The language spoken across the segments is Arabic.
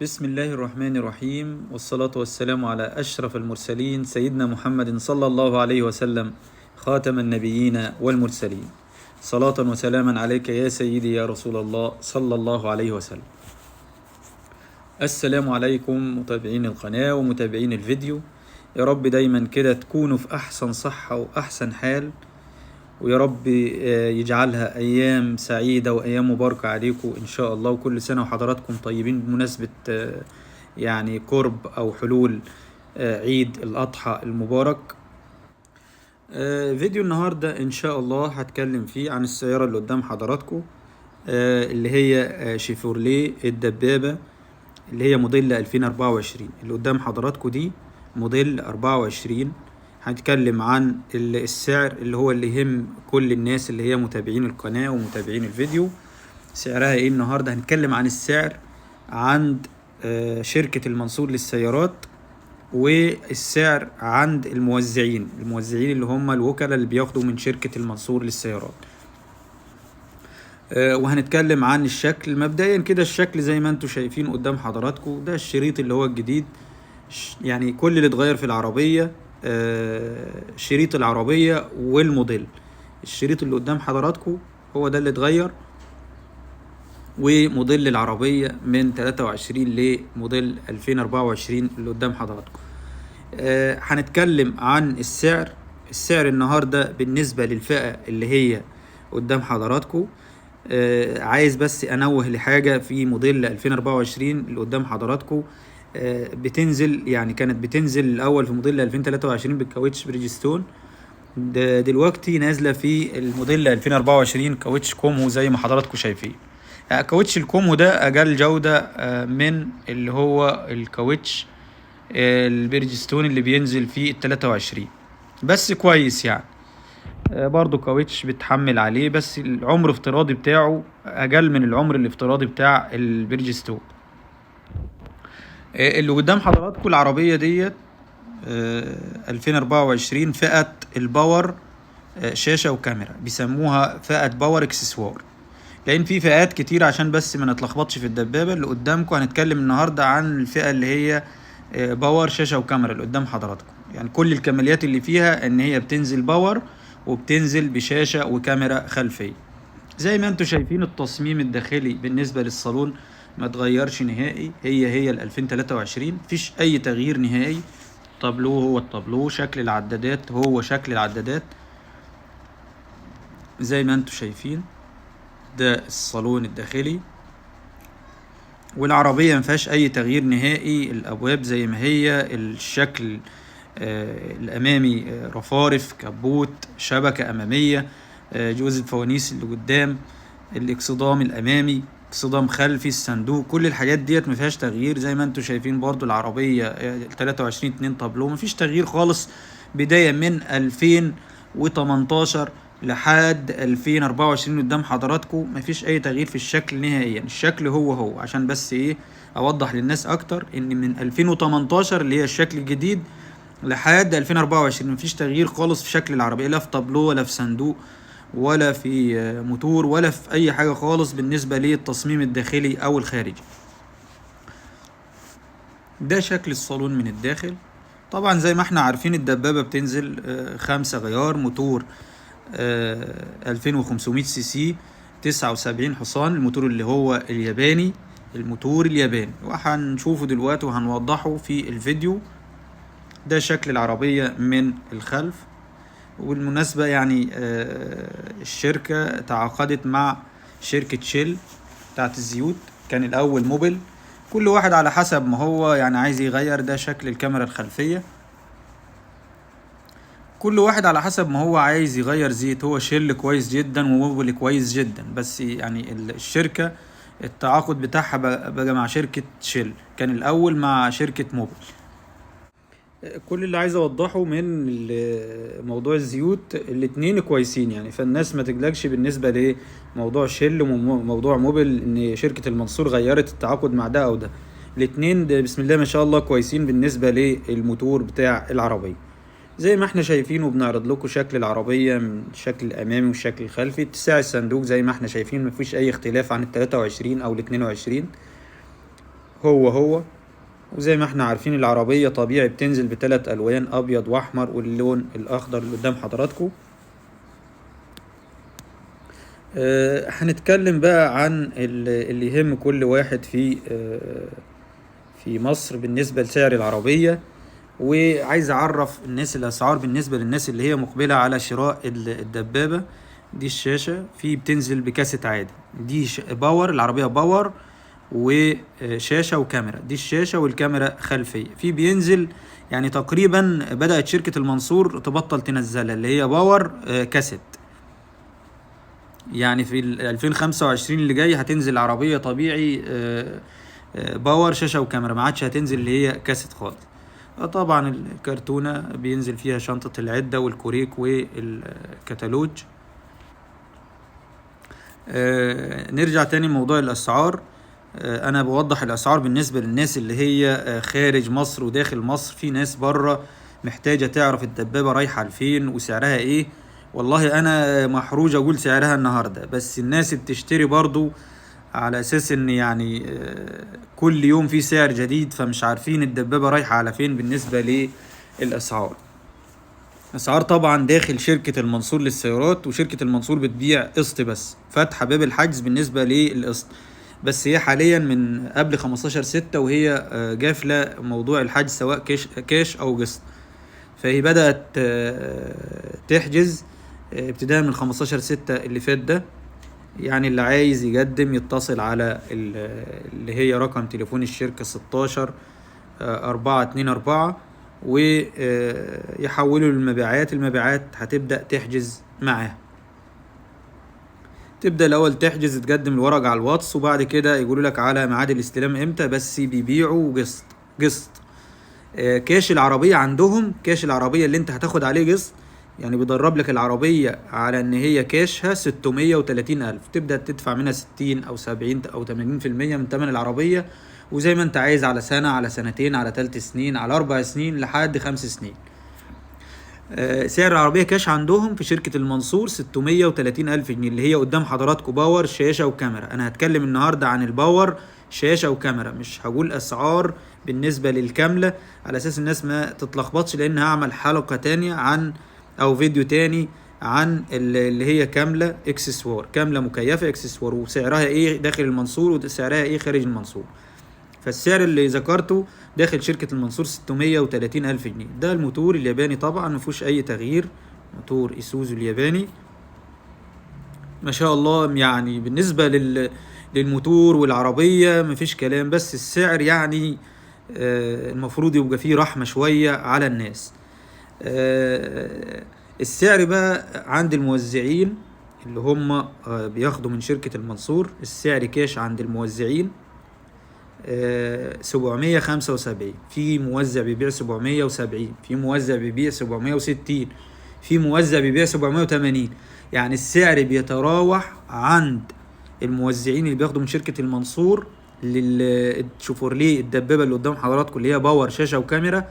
بسم الله الرحمن الرحيم، والصلاة والسلام على أشرف المرسلين سيدنا محمد صلى الله عليه وسلم، خاتم النبيين والمرسلين. صلاة وسلاما عليك يا سيدي يا رسول الله صلى الله عليه وسلم. السلام عليكم متابعين القناة ومتابعين الفيديو. يا رب دايما كده تكونوا في أحسن صحة وأحسن حال، ويا رب يجعلها أيام سعيدة وأيام مباركة عليكم إن شاء الله. وكل سنة وحضراتكم طيبين بمناسبة يعني قرب أو حلول عيد الأضحى المبارك. فيديو النهاردة إن شاء الله هتكلم فيه عن السيارة اللي قدام حضراتكم، اللي هي شيفورليه الدبابة، اللي هي موديل 2024 اللي قدام حضراتكم دي موديل 24. هنتكلم عن السعر اللي هو اللي يهم كل الناس اللي هي متابعين القناة ومتابعين الفيديو. سعرها ايه النهاردة؟ هنتكلم عن السعر عند شركة المنصور للسيارات، والسعر عند الموزعين اللي هم الوكلاء اللي بياخدوا من شركة المنصور للسيارات. وهنتكلم عن الشكل مبدئيا كده. الشكل زي ما انتم شايفين قدام حضراتكم ده الشريط اللي هو الجديد، يعني كل اللي اتغير في العربية شريط العربية والموديل. الشريط اللي قدام حضراتكم هو ده اللي اتغير، وموديل العربية من 23 لموديل 2024 اللي قدام حضراتكم. هنتكلم عن السعر النهاردة بالنسبة للفئة اللي هي قدام حضراتكم. عايز بس انوه لحاجة في موديل 2024 اللي قدام حضراتكم. بتنزل، يعني كانت بتنزل الاول في موديل 2023 بالكاوتش بريجستون، دلوقتي نازله في الموديل 2024 كاوتش كومو زي ما حضراتكم شايفين. كاوتش الكومو ده اقل جوده من اللي هو الكاوتش البريجستون اللي بينزل في ال 23، بس كويس يعني. برضو كاوتش بتحمل عليه، بس العمر الافتراضي بتاعه اقل من العمر الافتراضي بتاع البريجستون. اللي قدام حضراتكم العربية ديت 2024 فئة الباور، شاشة وكاميرا، بيسموها فئة باور اكسسوار، لان في فئات كتير عشان بس ما نتلخبطش في الدبابة اللي قدامكم. هنتكلم النهاردة عن الفئة اللي هي باور شاشة وكاميرا اللي قدام حضراتكم. يعني كل الكماليات اللي فيها ان هي بتنزل باور وبتنزل بشاشة وكاميرا خلفية. زي ما انتم شايفين التصميم الداخلي بالنسبة للصالون ما تغيرش نهائي، هي ال 2023 مفيش اي تغيير نهائي. الطابلو هو الطابلو، شكل العدادات هو شكل العدادات زي ما انتم شايفين. ده الصالون الداخلي، والعربية مفيهاش اي تغيير نهائي. الابواب زي ما هي، الشكل الامامي رفارف، كبوت، شبكة امامية، جوز الفوانيس اللي قدام، الاكسدام الامامي، اكسدام خلفي، الصندوق، كل الحاجات ديت مفيهاش تغيير. زي ما انتم شايفين برضو العربية 23 2 طابلو، مفيش تغيير خالص. بداية من 2018 لحد 2024 قدام حضراتكم مفيش اي تغيير في الشكل نهائيا. الشكل هو عشان بس ايه اوضح للناس اكتر، ان من 2018 اللي هي الشكل الجديد لحد 2024 مفيش تغيير خالص في شكل العربية، لا في طابلو ولا في صندوق ولا في موتور ولا في اي حاجة خالص بالنسبة للتصميم الداخلي او الخارجي. ده شكل الصالون من الداخل. طبعا زي ما احنا عارفين الدبابة بتنزل 5 غيار، موتور 2500 سي سي، 79 حصان، الموتور اللي هو الياباني، الموتور الياباني، وهنشوفه دلوقتي وهنوضحه في الفيديو. ده شكل العربية من الخلف. والمناسبة يعني الشركة تعاقدت مع شركة شيل بتاعت الزيوت. كان الأول موبل، كل واحد على حسب ما هو يعني عايز يغير. ده شكل الكاميرا الخلفية، كل واحد على حسب ما هو عايز يغير زيت. هو شيل كويس جدا وموبل كويس جدا، بس يعني الشركة التعاقد بتاعها بقى مع شركة شيل، كان الأول مع شركة موبل. كل اللي عايز اوضحه من موضوع الزيوت، الاتنين كويسين يعني، فالناس ما تقلقش بالنسبة لموضوع شيل وموضوع موبل ان شركة المنصور غيرت التعاقد مع ده او ده. الاتنين ده بسم الله ما شاء الله كويسين بالنسبة للموتور بتاع العربية. زي ما احنا شايفين وبنعرض لكم شكل العربية من الشكل الامامي والشكل الخلفي. اتساع الصندوق زي ما احنا شايفين مفيش اي اختلاف عن ال 23 او ال 22، هو وزي ما احنا عارفين العربية طبيعي بتنزل ب3 ألوان، أبيض وأحمر واللون الأخضر اللي قدام حضراتكم. هنتكلم بقى عن اللي يهم كل واحد في مصر بالنسبة لسعر العربية. وعايز أعرف الناس الأسعار بالنسبة للناس اللي هي مقبلة على شراء الدبابة. دي الشاشة بتنزل بكاسة عادي، دي باور، العربية باور وشاشة وكاميرا. دي الشاشة والكاميرا خلفية. بينزل يعني تقريبا بدأت شركة المنصور تبطل تنزلها اللي هي باور كاسيت. يعني في 2025 اللي جاي هتنزل عربية طبيعي باور شاشة وكاميرا، ما عادش هتنزل اللي هي كاسيت خالص. طبعا الكرتونة بينزل فيها شنطة العدة والكوريك والكتالوج. نرجع تاني لموضوع الأسعار. أنا بوضح الأسعار بالنسبة للناس اللي هي خارج مصر وداخل مصر. في ناس بره محتاجة تعرف الدبابة رايحة لفين وسعرها ايه. والله أنا محروج أقول سعرها النهاردة، بس الناس بتشتري برضو على أساس إن يعني كل يوم في سعر جديد، فمش عارفين الدبابة رايحة على فين بالنسبة للأسعار. أسعار طبعا داخل شركة المنصور للسيارات، وشركة المنصور بتبيع قسط بس، فاتحة باب الحجز بالنسبة للقسط. بس هي حاليا من قبل 15/6 وهي جافلة موضوع الحجز سواء كاش أو قسط. فهي بدأت تحجز ابتداء من 15/6 اللي فات ده. يعني اللي عايز يقدم يتصل على اللي هي رقم تليفون الشركة 16 424 ويحولوا للمبيعات. المبيعات هتبدأ تحجز معاه. تبدأ الأول تحجز، تقدم الورق على الواتس، وبعد كده يقولوا لك على ميعاد الاستلام امتى. بس بيبيعوا قسط. كاش العربية عندهم، كاش العربية اللي انت هتاخد عليه قسط، يعني بيدرب لك العربية على ان هي كاشها 630,000. تبدأ تدفع منها 60 أو 70 أو 80% من تمن العربية، وزي ما انت عايز، على سنة، على سنتين، على 3 سنين، على 4 سنين، لحد 5 سنين. سعر العربية كاش عندهم في شركة المنصور 630,000 جنيه، اللي هي قدام حضراتكم باور شاشة وكاميرا. أنا هتكلم النهاردة عن الباور شاشة وكاميرا، مش هقول أسعار بالنسبة للكاملة على أساس الناس ما تتلخبطش، لأن هعمل حلقة تانية أو فيديو تاني عن اللي هي كاملة اكسسوار، كاملة مكيفة اكسسوار، وسعرها ايه داخل المنصور وسعرها ايه خارج المنصور. فالسعر اللي ذكرته داخل شركة المنصور 630,000 جنيه. ده الموتور الياباني طبعا مفيهوش أي تغيير، موتور إيسوزو الياباني ما شاء الله. يعني بالنسبة للموتور والعربية مفيش كلام، بس السعر يعني المفروض يبقى فيه رحمة شوية على الناس. السعر بقى عند الموزعين اللي هم بياخدوا من شركة المنصور، السعر كاش عند الموزعين 775. في موزع بيبيع 770، في موزع بيبيع 760، في موزع بيبيع 780. يعني السعر بيتراوح عند الموزعين اللي بياخدوا من شركة المنصور للشوفورليه الدبابة اللي قدام حضراتكم اللي هي باور شاشة وكاميرا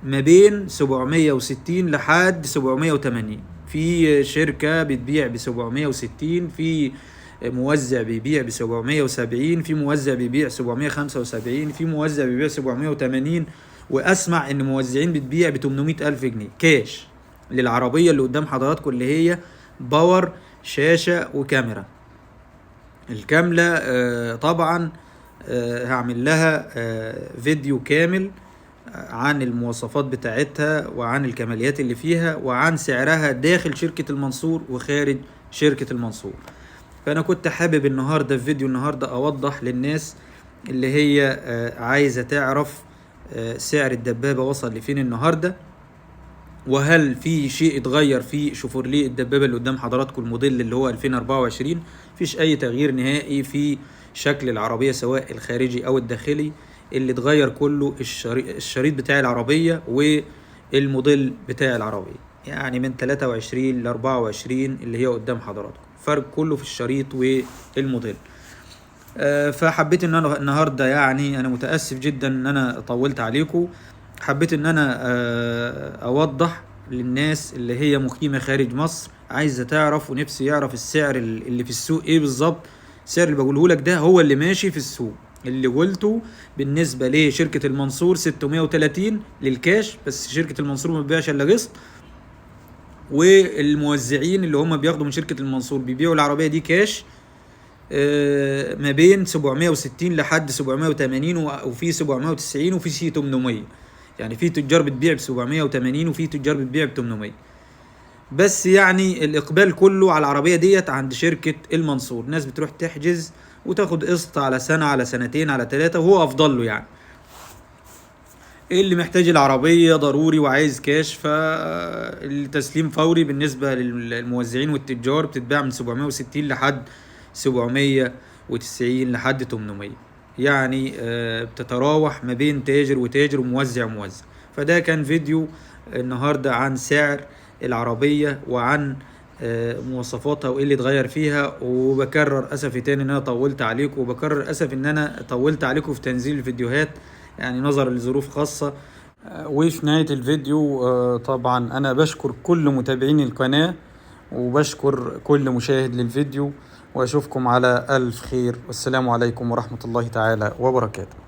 ما بين 760 لحد 780. في شركة بتبيع ب760، في موزع بيبيع ب770، في موزع بيبيع 775، في موزع بيبيع 780. واسمع ان موزعين بتبيع ب800,000 جنيه كاش للعربية اللي قدام حضراتكم اللي هي باور شاشة وكاميرا الكاملة. طبعا هعمل لها فيديو كامل عن المواصفات بتاعتها وعن الكماليات اللي فيها وعن سعرها داخل شركة المنصور وخارج شركة المنصور. فأنا كنت حابب النهاردة في فيديو النهاردة أوضح للناس اللي هي عايزة تعرف سعر الدبابة وصل لفين النهاردة، وهل في شيء اتغير في شوفورليه الدبابة اللي قدام حضراتكم الموديل اللي هو 2024. مفيش أي تغيير نهائي في شكل العربية سواء الخارجي أو الداخلي. اللي اتغير كله الشريط بتاع العربية والموديل بتاع العربية، يعني من 23 ل 24 اللي هي قدام حضراتكم، فرق كله في الشريط والموديل. فحبيت ان انا النهارده، يعني انا متاسف جدا ان انا طولت عليكم. حبيت ان انا اوضح للناس اللي هي مقيمه خارج مصر عايزه تعرف ونفسي يعرف السعر اللي في السوق ايه بالظبط. السعر اللي بقوله لك ده هو اللي ماشي في السوق، اللي قلته بالنسبة لشركة المنصور 630 للكاش، بس شركة المنصور ما بتبيعش الا قسط، والموزعين اللي هم بياخدوا من شركة المنصور بيبيعوا العربية دي كاش ما بين 760 لحد 780 وفي 790 وفي 800. يعني في تجار بتبيع ب 780 وفي تجار بتبيع ب 800. بس يعني الاقبال كله على العربية ديت عند شركة المنصور. ناس بتروح تحجز وتاخد قسط على سنة على سنتين على 3، وهو افضل له. يعني اللي محتاج العربية ضروري وعايز كاش، فالتسليم فوري بالنسبة للموزعين والتجار بتتباع من 760 لحد 790 لحد 800. يعني بتتراوح ما بين تاجر وتاجر وموزع وموزع. فده كان فيديو النهاردة عن سعر العربية وعن مواصفاتها وايه اللي اتغير فيها. وبكرر اسفي تاني ان انا طولت عليكم، وبكرر اسف ان انا طولت عليكم في تنزيل الفيديوهات يعني نظرا لظروف خاصة. وفي نهاية الفيديو طبعا انا بشكر كل متابعين القناة وبشكر كل مشاهد للفيديو، واشوفكم على الف خير، والسلام عليكم ورحمة الله تعالى وبركاته.